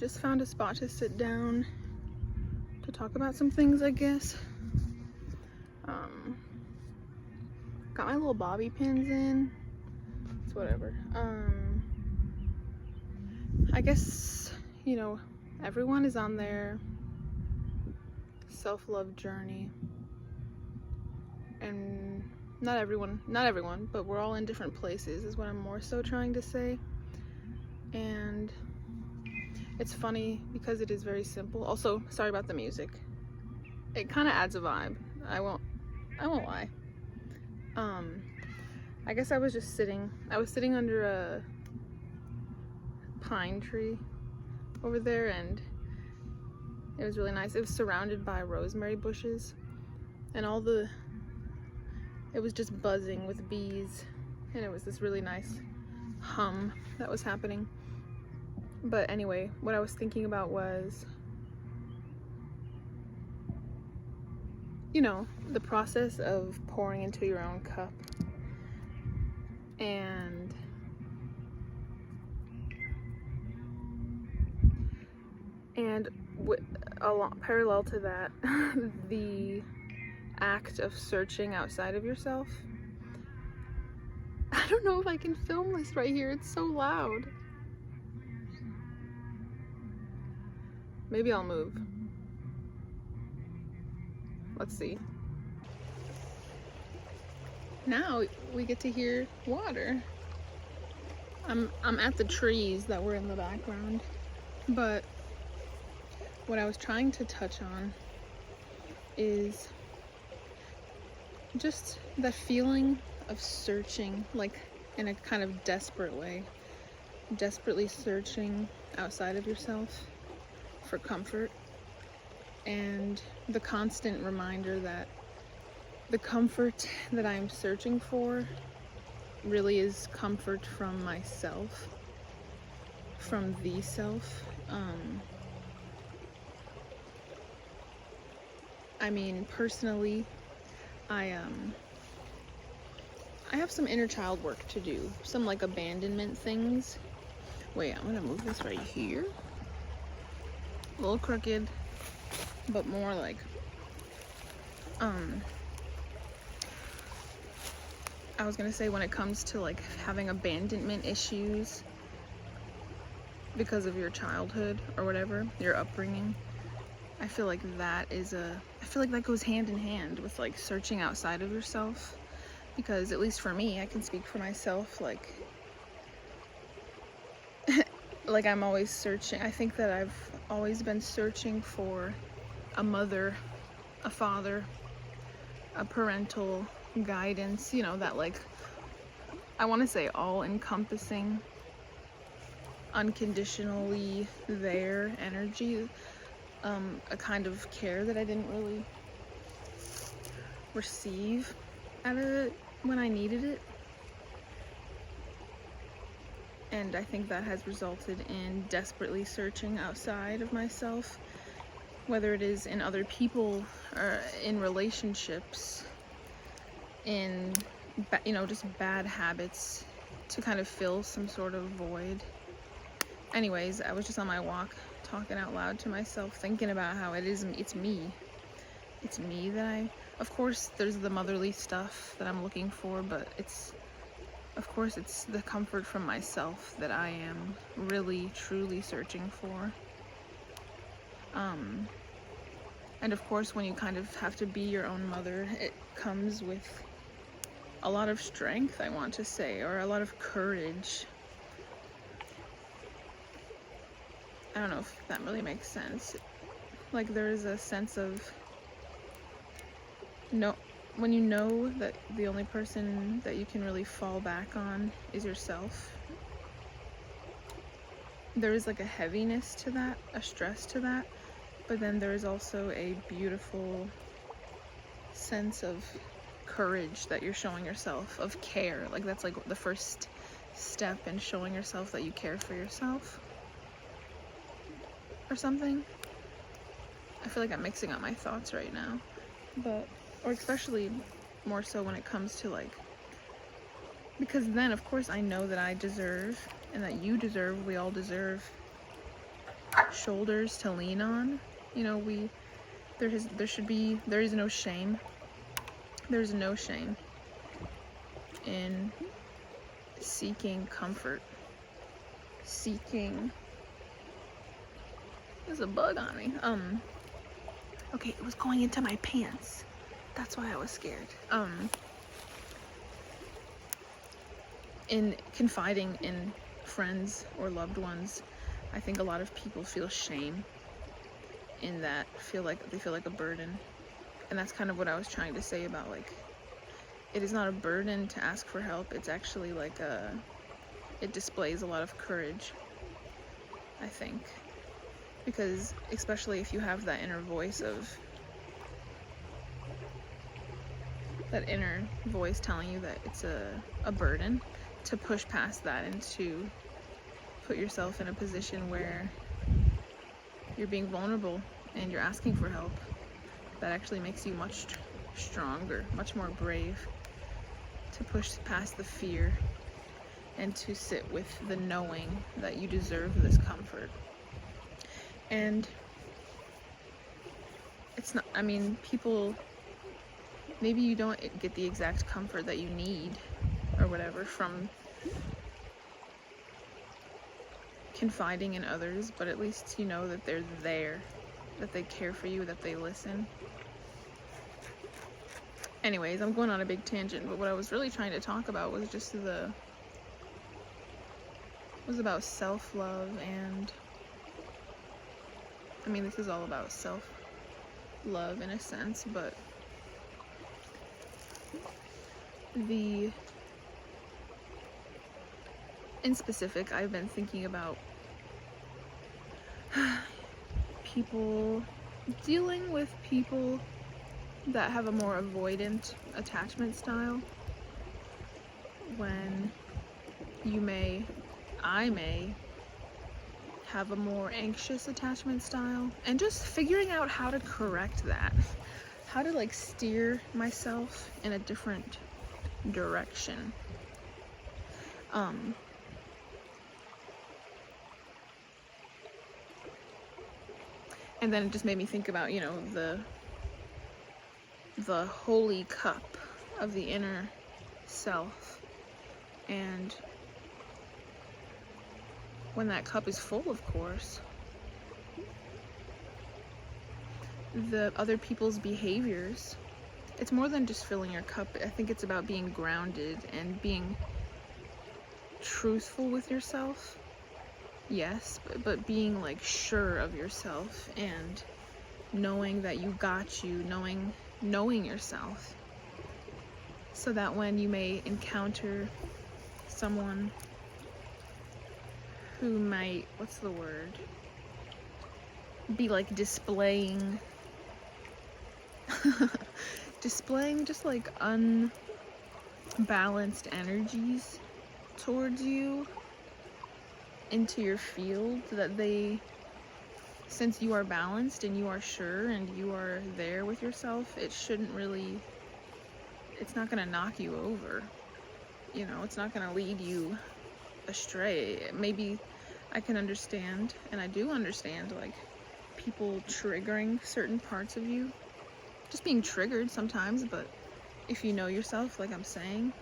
just found a spot to sit down to talk about some things, I guess. Got my little bobby pins in. It's whatever. I guess, you know, everyone is on their self-love journey. And not everyone, but we're all in different places is what I'm more so trying to say. And it's funny because it is very simple. Also, sorry about the music. It kind of adds a vibe. I won't lie. I guess I was sitting under a pine tree over there, and it was really nice. It was surrounded by rosemary bushes, and it was just buzzing with bees, and it was this really nice hum that was happening. But anyway, what I was thinking about was, you know, the process of pouring into your own cup. And parallel to that, the act of searching outside of yourself. I don't know if I can film this right here. It's so loud. Maybe I'll move. Let's see. Now we get to hear water. I'm at the trees that were in the background, but what I was trying to touch on is just the feeling of searching, like in a kind of desperate way, desperately searching outside of yourself for comfort, and the constant reminder that the comfort that I'm searching for really is comfort from myself, from the self. I mean, personally, I have some inner child work to do, some like abandonment things. Wait, I'm gonna move this right here. A little crooked, but more like, I was gonna say, when it comes to like having abandonment issues because of your childhood or whatever, your upbringing, I feel like that goes hand in hand with like searching outside of yourself. Because at least for me, I can speak for myself, like like I'm always searching. I think that I've always been searching for a mother, a father, a parental guidance, you know, that like, I want to say all-encompassing, unconditionally there energy, a kind of care that I didn't really receive out of it when I needed it. And I think that has resulted in desperately searching outside of myself, whether it is in other people or in relationships, in, you know, just bad habits to kind of fill some sort of void. Anyways, I was just on my walk talking out loud to myself, thinking about how it's me that of course there's the motherly stuff that I'm looking for, but of course it's the comfort from myself that I am really truly searching for. And of course, when you kind of have to be your own mother, it comes with a lot of strength, I want to say, or a lot of courage. I don't know if that really makes sense. Like, there is a sense of when you know that the only person that you can really fall back on is yourself, there is like a heaviness to that, a stress to that, but then there is also a beautiful sense of courage that you're showing yourself, of care. Like, that's like the first step in showing yourself that you care for yourself or something. I feel like I'm mixing up my thoughts right now, or especially more so when it comes to like, because then of course I know that I deserve, and that you deserve, we all deserve shoulders to lean on. You know, there is no shame. There's no shame in seeking comfort, seeking. There's a bug on me. Okay, it was going into my pants. That's why I was scared. In confiding in friends or loved ones, I think a lot of people feel shame in that, they feel like a burden. And that's kind of what I was trying to say about, like, it is not a burden to ask for help. It's actually like it displays a lot of courage, I think. Because especially if you have that inner voice telling you that it's a burden, to push past that and to put yourself in a position where you're being vulnerable and you're asking for help, that actually makes you much stronger, much more brave, to push past the fear and to sit with the knowing that you deserve this comfort. And it's not, I mean, people, maybe you don't get the exact comfort that you need or whatever from confiding in others, but at least you know that they're there, that they care for you, that they listen. Anyways, I'm going on a big tangent, but what I was really trying to talk about was just was about self-love. And I mean, this is all about self-love in a sense, but in specific, I've been thinking about dealing with people that have a more avoidant attachment style, when I may have a more anxious attachment style, and just figuring out how to correct that, how to like steer myself in a different direction. And then it just made me think about, you know, the holy cup of the inner self, and when that cup is full, of course, the other people's behaviors, it's more than just filling your cup. I think it's about being grounded and being truthful with yourself. Yes, but being like sure of yourself and knowing that you got you, knowing yourself, so that when you may encounter someone who might, be like displaying just like unbalanced energies towards you into your field, that since you are balanced and you are sure and you are there with yourself, it's not gonna knock you over, you know, it's not gonna lead you astray. Maybe I can understand, and I do understand, like, people triggering certain parts of you, just being triggered sometimes, but if you know yourself, like I'm saying,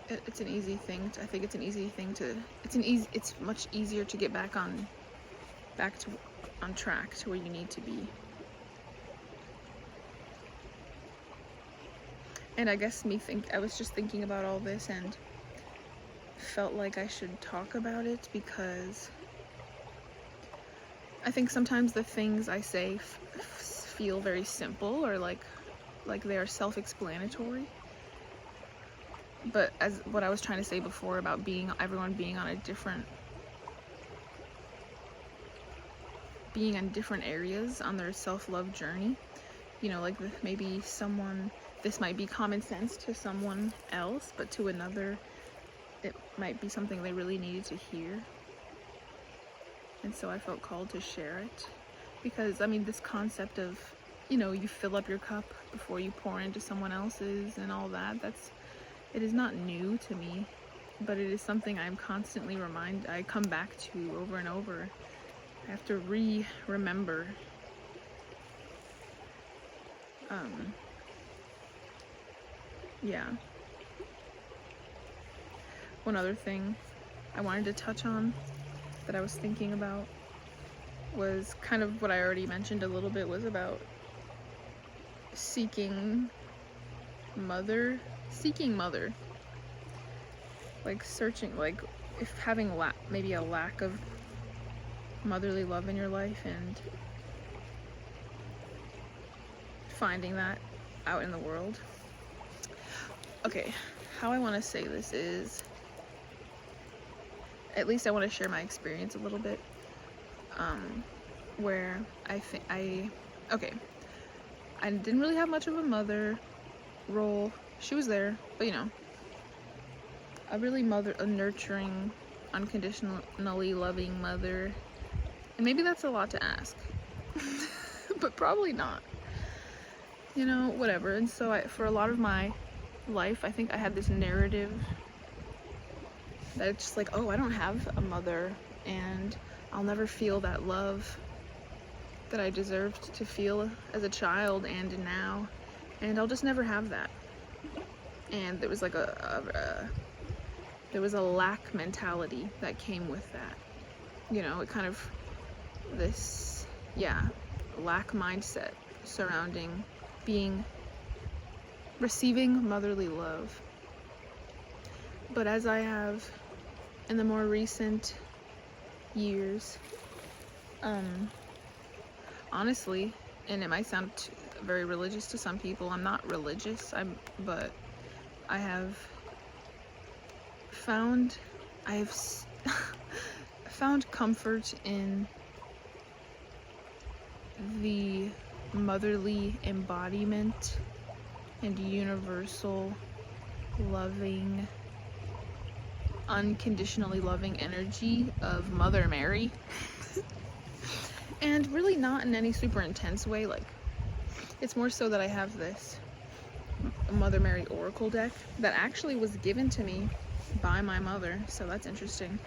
it's an easy thing to, I think it's an easy thing to, it's much easier to get back on track to where you need to be. And I guess I was just thinking about all this and felt like I should talk about it, because I think sometimes the things I say feel very simple, or like they are self-explanatory. But as what I was trying to say before about everyone being on different areas on their self-love journey, you know, like maybe this might be common sense to someone else, but to another it might be something they really needed to hear. And so I felt called to share it, because I mean, this concept of, you know, you fill up your cup before you pour into someone else's and all that, it is not new to me, but it is something I'm constantly I come back to over and over. I have to remember. Yeah. One other thing I wanted to touch on that I was thinking about was kind of what I already mentioned a little bit, was about seeking mother, like searching, like if having maybe a lack of motherly love in your life and finding that out in the world. Okay, how I want to say this is, at least I want to share my experience a little bit, where I didn't really have much of a mother role. She was there, but you know, a nurturing, unconditionally loving mother. And maybe that's a lot to ask, but probably not. You know, whatever. And so for a lot of my life, I think I had this narrative that it's just like, oh, I don't have a mother, and I'll never feel that love that I deserved to feel as a child and now, and I'll just never have that. And there was like there was a lack mentality that came with that. You know, it kind of this, lack mindset surrounding receiving motherly love. But as I have in the more recent years, honestly, and it might sound very religious to some people, I'm not religious, but I have found found comfort in the motherly embodiment and universal loving, unconditionally loving energy of Mother Mary. And really not in any super intense way. Like, it's more so that I have this Mother Mary Oracle deck that actually was given to me by my mother, so that's interesting.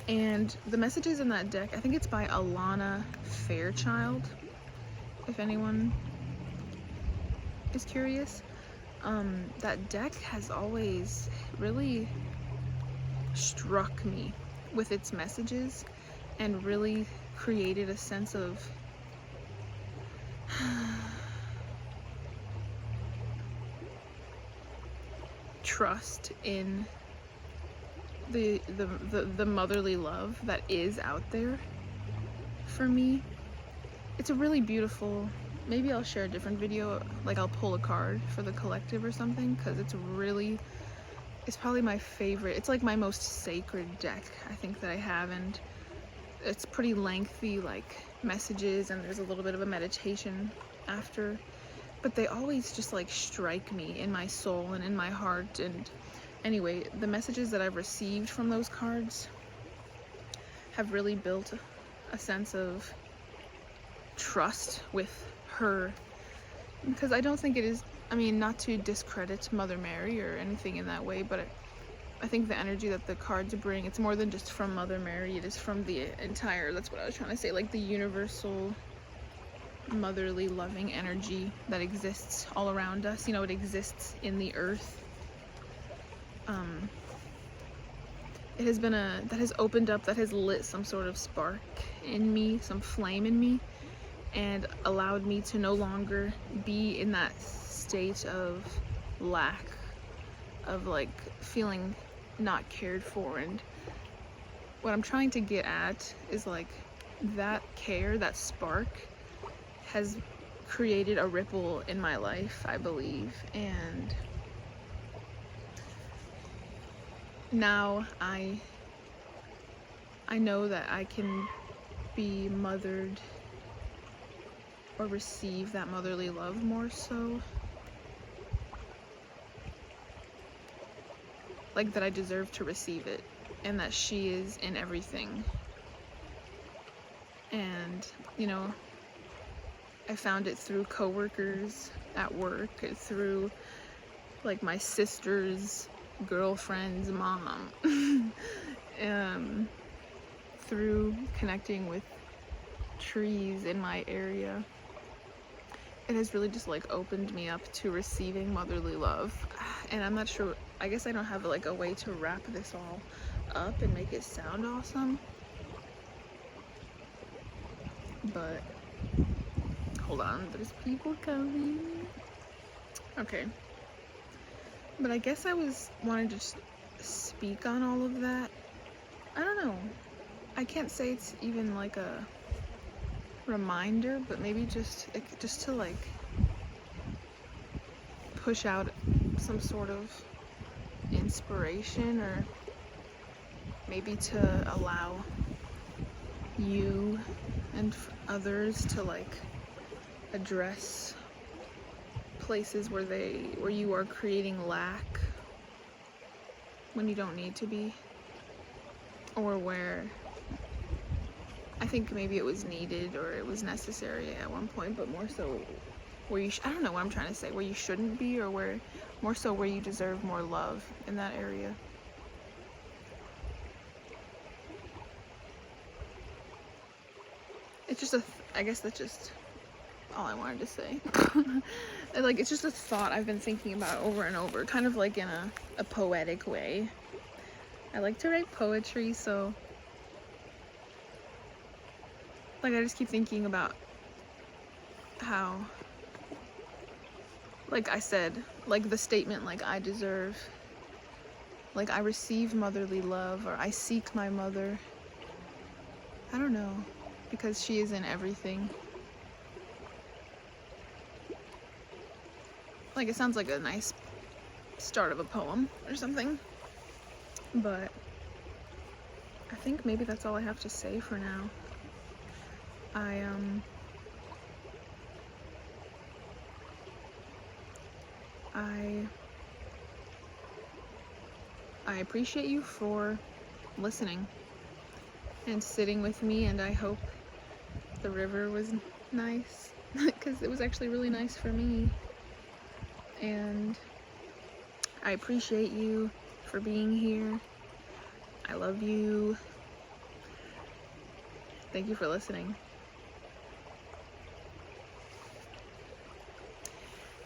And the messages in that deck, I think it's by Alana Fairchild, if anyone is curious. That deck has always really struck me with its messages and really created a sense of trust in the motherly love that is out there for me. It's a really beautiful, maybe I'll share a different video, like I'll pull a card for the collective or something, because it's probably my favorite. It's like my most sacred deck, I think, that I have, and it's pretty lengthy, like messages, and there's a little bit of a meditation after, but they always just like strike me in my soul and in my heart. And anyway, the messages that I've received from those cards have really built a sense of trust with her, because I don't think it is, I mean, not to discredit Mother Mary or anything in that way, but I think the energy that the cards bring, it's more than just from Mother Mary, it is from the entire, that's what I was trying to say, like the universal motherly loving energy that exists all around us. You know, it exists in the earth. It has been that has opened up, that has lit some sort of spark in me, some flame in me, and allowed me to no longer be in that state of lack, of like feeling not cared for. And what I'm trying to get at is like that care, that spark has created a ripple in my life, I believe, and now I know that I can be mothered or receive that motherly love more so, like that I deserve to receive it, and that she is in everything. And you know, I found it through coworkers at work, through like my sisters girlfriend's mom. Through connecting with trees in my area, it has really just like opened me up to receiving motherly love. And I'm not sure, I guess I don't have like a way to wrap this all up and make it sound awesome, but hold on, there's people coming. Okay, but I guess I wanted to just speak on all of that. I don't know, I can't say it's even like a reminder, but maybe just to like push out some sort of inspiration, or maybe to allow you and others to like address places where you are creating lack when you don't need to be, or where I think maybe it was needed or it was necessary at one point, but more so where you I don't know what I'm trying to say, where you shouldn't be, or where more so where you deserve more love in that area. It's just I guess that's just all I wanted to say. Like, it's just a thought I've been thinking about over and over, kind of like in a poetic way. I like to write poetry, so like I just keep thinking about how, like I said, like the statement, like I deserve, like I receive motherly love, or I seek my mother. I don't know, because she is in everything. Like, it sounds like a nice start of a poem or something, but I think maybe that's all I have to say for now. I appreciate you for listening and sitting with me, and I hope the river was nice, because it was actually really nice for me. And I appreciate you for being here. I love you. Thank you for listening.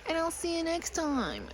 And I'll see you next time.